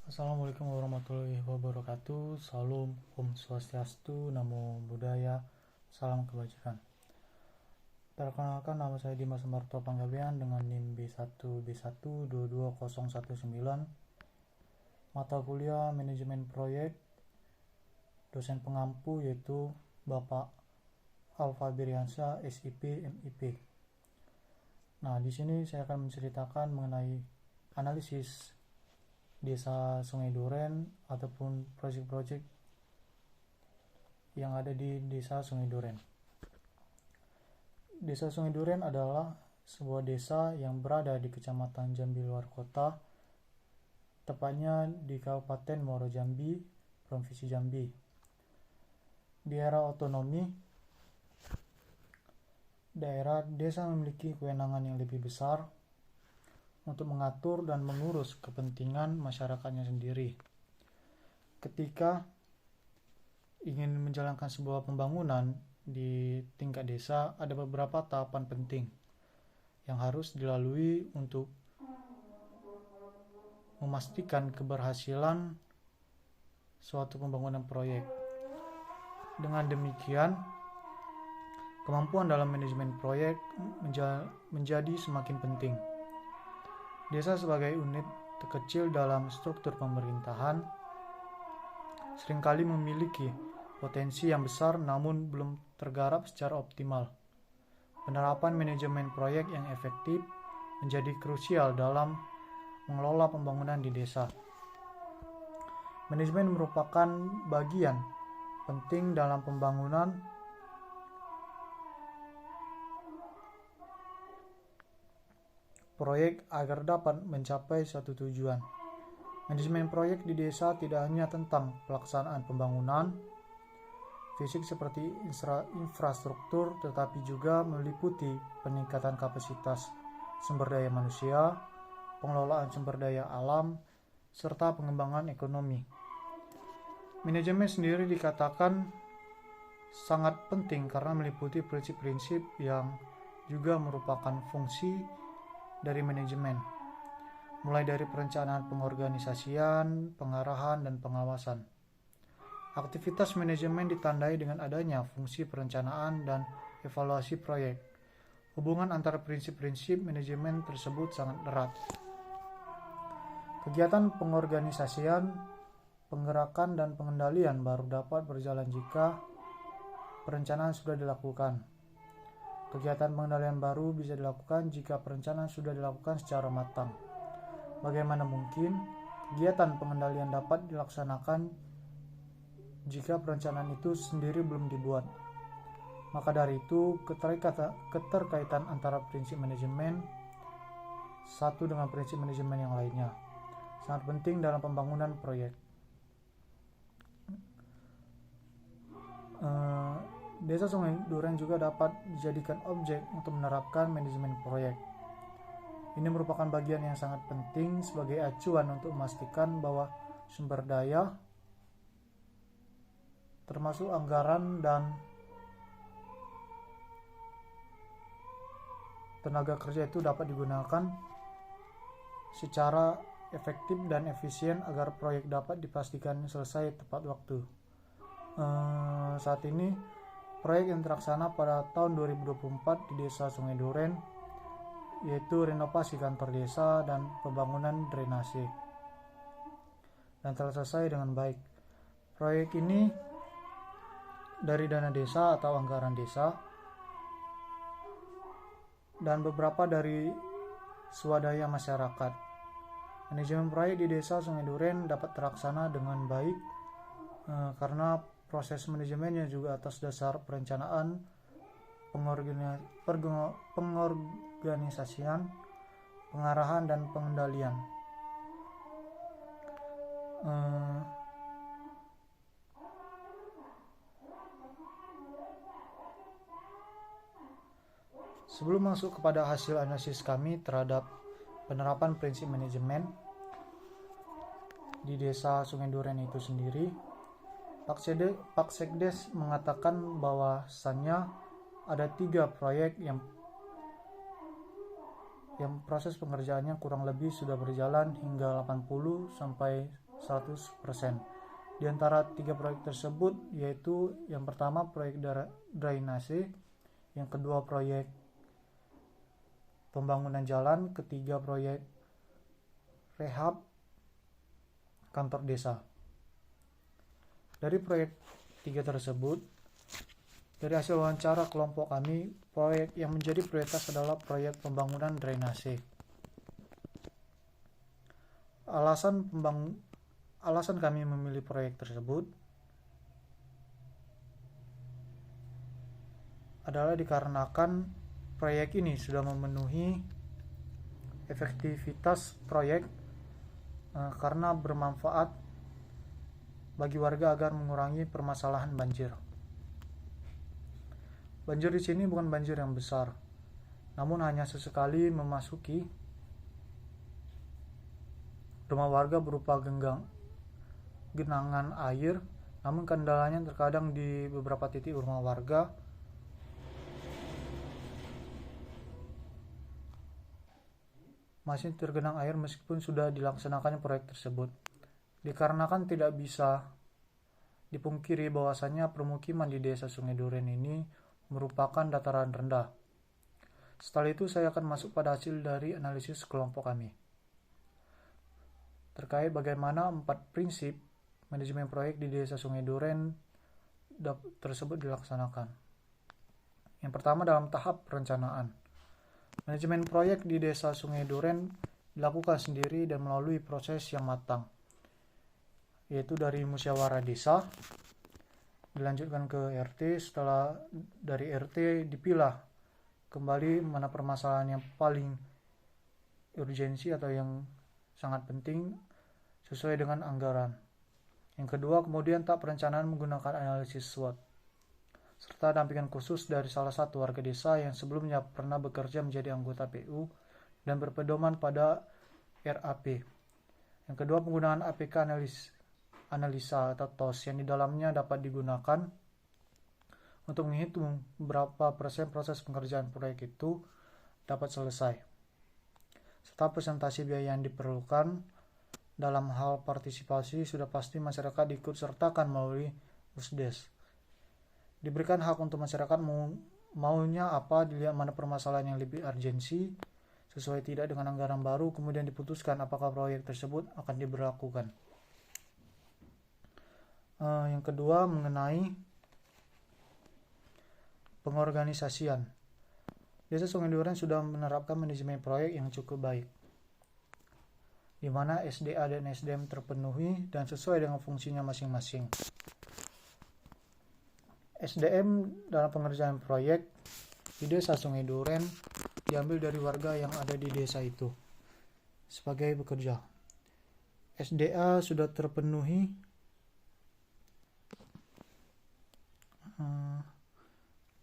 Assalamualaikum warahmatullahi wabarakatuh. Salam, Om Swastiastu, Namo Buddhaya, salam kebajikan. Perkenalkan, nama saya Dimas Marto Panggabean dengan NIM B1B1222019. Mata kuliah Manajemen Proyek. Dosen pengampu yaitu Bapak Alfa Biriansyah, SIP, MIP. Nah, di sini saya akan menceritakan mengenai analisis Desa Sungai Duren ataupun proyek-proyek yang ada di Desa Sungai Duren. Desa Sungai Duren adalah sebuah desa yang berada di Kecamatan Jambi Luar Kota, tepatnya di Kabupaten Muaro Jambi, Provinsi Jambi. Di era otonomi, daerah desa memiliki kewenangan yang lebih besar untuk mengatur dan mengurus kepentingan masyarakatnya sendiri. Ketika ingin menjalankan sebuah pembangunan di tingkat desa, ada beberapa tahapan penting yang harus dilalui untuk memastikan keberhasilan suatu pembangunan proyek. Dengan demikian, kemampuan dalam manajemen proyek menjadi semakin penting. Desa sebagai unit terkecil dalam struktur pemerintahan seringkali memiliki potensi yang besar namun belum tergarap secara optimal. Penerapan manajemen proyek yang efektif menjadi krusial dalam mengelola pembangunan di desa. Manajemen merupakan bagian penting dalam pembangunan proyek agar dapat mencapai suatu tujuan. Manajemen proyek di desa tidak hanya tentang pelaksanaan pembangunan fisik seperti infrastruktur, tetapi juga meliputi peningkatan kapasitas sumber daya manusia, pengelolaan sumber daya alam, serta pengembangan ekonomi. Manajemen sendiri dikatakan sangat penting karena meliputi prinsip-prinsip yang juga merupakan fungsi dari manajemen, mulai dari perencanaan pengorganisasian, pengarahan, dan pengawasan. Aktivitas manajemen ditandai dengan adanya fungsi perencanaan dan evaluasi proyek. Hubungan antara prinsip-prinsip manajemen tersebut sangat erat. Kegiatan pengorganisasian, penggerakan, dan pengendalian baru dapat berjalan jika perencanaan sudah dilakukan. Kegiatan pengendalian baru bisa dilakukan jika perencanaan sudah dilakukan secara matang. Bagaimana mungkin kegiatan pengendalian dapat dilaksanakan jika perencanaan itu sendiri belum dibuat? Maka dari itu, keterkaitan antara prinsip manajemen satu dengan prinsip manajemen yang lainnya sangat penting dalam pembangunan proyek. Desa Sungai Duren juga dapat dijadikan objek untuk menerapkan manajemen proyek. Ini merupakan bagian yang sangat penting sebagai acuan untuk memastikan bahwa sumber daya, termasuk anggaran dan tenaga kerja itu dapat digunakan secara efektif dan efisien agar proyek dapat dipastikan selesai tepat waktu. Saat ini proyek yang terlaksana pada tahun 2024 di Desa Sungai Duren yaitu renovasi kantor desa dan pembangunan drainase, dan telah selesai dengan baik. Proyek ini dari dana desa atau anggaran desa dan beberapa dari swadaya masyarakat. Manajemen proyek di Desa Sungai Duren dapat terlaksana dengan baik karena proses manajemennya juga atas dasar perencanaan, pengorganisasian, pengarahan, dan pengendalian. Sebelum masuk kepada hasil analisis kami terhadap penerapan prinsip manajemen di Desa Sungai Duren itu sendiri, Pak Sekdes mengatakan bahwasannya ada 3 proyek yang proses pengerjaannya kurang lebih sudah berjalan hingga 80 sampai 100%. Di antara 3 proyek tersebut yaitu yang pertama proyek drainase, yang kedua proyek pembangunan jalan, ketiga proyek rehab kantor desa. Dari proyek 3 tersebut, dari hasil wawancara kelompok kami, proyek yang menjadi prioritas adalah proyek pembangunan drainase. Alasan kami memilih proyek tersebut adalah dikarenakan proyek ini sudah memenuhi efektivitas proyek karena bermanfaat bagi warga agar mengurangi permasalahan banjir. Banjir di sini bukan banjir yang besar, namun hanya sesekali memasuki rumah warga berupa genangan air, namun kendalanya terkadang di beberapa titik rumah warga masih tergenang air meskipun sudah dilaksanakan proyek tersebut. Dikarenakan tidak bisa dipungkiri bahwasannya permukiman di desa Sungai Duren ini merupakan dataran rendah. Setelah itu saya akan masuk pada hasil dari analisis kelompok kami terkait bagaimana 4 prinsip manajemen proyek di desa Sungai Duren tersebut dilaksanakan. Yang pertama, dalam tahap perencanaan. Manajemen proyek di desa Sungai Duren dilakukan sendiri dan melalui proses yang matang, yaitu dari musyawarah desa, dilanjutkan ke RT, setelah dari RT dipilah kembali mana permasalahan yang paling urgensi atau yang sangat penting sesuai dengan anggaran. Yang kedua, kemudian tahap perencanaan menggunakan analisis SWOT serta dampingan khusus dari salah satu warga desa yang sebelumnya pernah bekerja menjadi anggota PU dan berpedoman pada RAP. Yang kedua, penggunaan APK analisa atau TOS yang di dalamnya dapat digunakan untuk menghitung berapa persen proses pengerjaan proyek itu dapat selesai, serta presentasi biaya yang diperlukan. Dalam hal partisipasi, sudah pasti masyarakat diikut sertakan melalui Usdes. Diberikan hak untuk masyarakat maunya apa, dilihat mana permasalahan yang lebih urgensi, sesuai tidak dengan anggaran baru, kemudian diputuskan apakah proyek tersebut akan diberlakukan. Yang kedua, mengenai pengorganisasian. Desa Sungai Duren sudah menerapkan manajemen proyek yang cukup baik, di mana SDA dan SDM terpenuhi dan sesuai dengan fungsinya masing-masing. SDM dalam pengerjaan proyek di desa Sungai Duren diambil dari warga yang ada di desa itu sebagai bekerja. SDA sudah terpenuhi,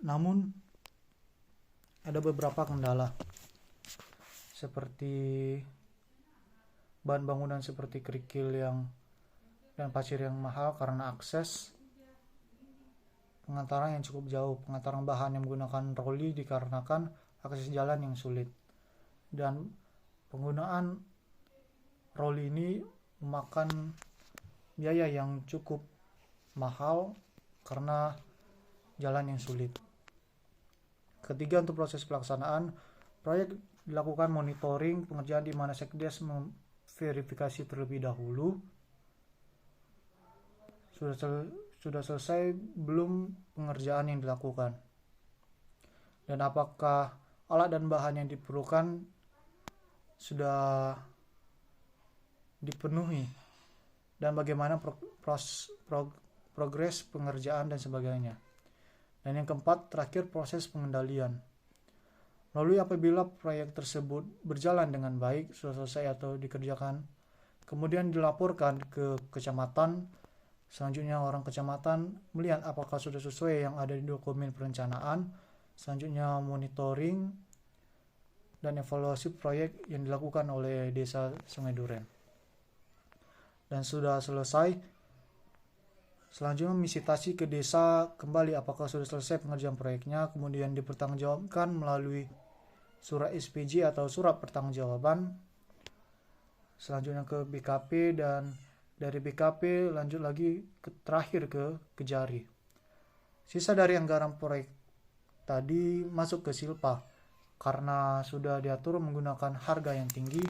namun ada beberapa kendala seperti bahan bangunan seperti kerikil dan pasir yang mahal karena akses pengantaran yang cukup jauh. Pengantaran bahan yang menggunakan troli dikarenakan akses jalan yang sulit, dan penggunaan troli ini memakan biaya yang cukup mahal karena jalan yang sulit. Ketiga, untuk proses pelaksanaan proyek dilakukan monitoring pengerjaan di mana Sekdes verifikasi terlebih dahulu sudah selesai belum pengerjaan yang dilakukan, dan apakah alat dan bahan yang diperlukan sudah dipenuhi, dan bagaimana progres pengerjaan dan sebagainya. Dan yang keempat, terakhir, proses pengendalian. Lalu apabila proyek tersebut berjalan dengan baik, sudah selesai atau dikerjakan, kemudian dilaporkan ke kecamatan. Selanjutnya orang kecamatan melihat apakah sudah sesuai yang ada di dokumen perencanaan. Selanjutnya monitoring dan evaluasi proyek yang dilakukan oleh desa Sungai Duren. Dan sudah selesai, selanjutnya visitasi ke desa kembali apakah sudah selesai pengerjaan proyeknya, kemudian dipertanggungjawabkan melalui surat SPJ atau surat pertanggungjawaban. Selanjutnya ke BKP dan Dari BKP lanjut lagi terakhir ke Kejari. Sisa dari anggaran proyek tadi masuk ke Silpa karena sudah diatur menggunakan harga yang tinggi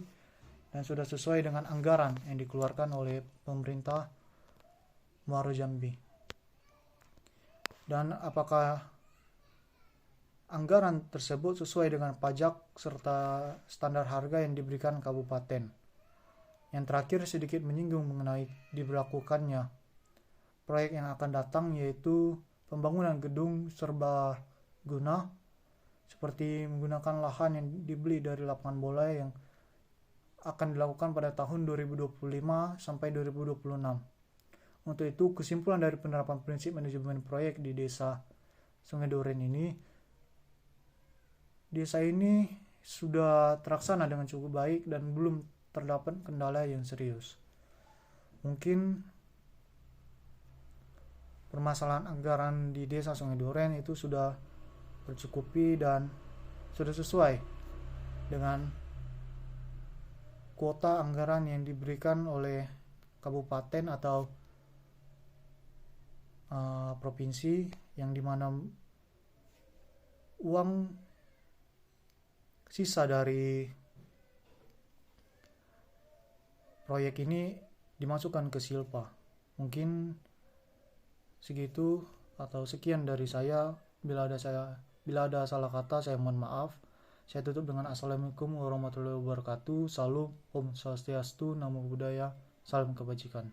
dan sudah sesuai dengan anggaran yang dikeluarkan oleh pemerintah Muaro Jambi. Dan apakah anggaran tersebut sesuai dengan pajak serta standar harga yang diberikan kabupaten? Yang terakhir sedikit menyinggung mengenai diberlakukannya proyek yang akan datang, yaitu pembangunan gedung serbaguna seperti menggunakan lahan yang dibeli dari lapangan bola yang akan dilakukan pada tahun 2025 sampai 2026. Untuk itu, kesimpulan dari penerapan prinsip manajemen proyek di Desa Sungai Duren ini, desa ini sudah terlaksana dengan cukup baik dan belum terdapat kendala yang serius. Mungkin permasalahan anggaran di Desa Sungai Duren itu sudah tercukupi dan sudah sesuai dengan kuota anggaran yang diberikan oleh kabupaten atau provinsi, yang dimana uang sisa dari proyek ini dimasukkan ke Silpa. Mungkin segitu atau sekian dari saya. Bila ada salah kata, saya mohon maaf. Saya tutup dengan Assalamualaikum warahmatullahi wabarakatuh. Salam, Om Swastiastu, Namo Buddhaya, salam kebajikan.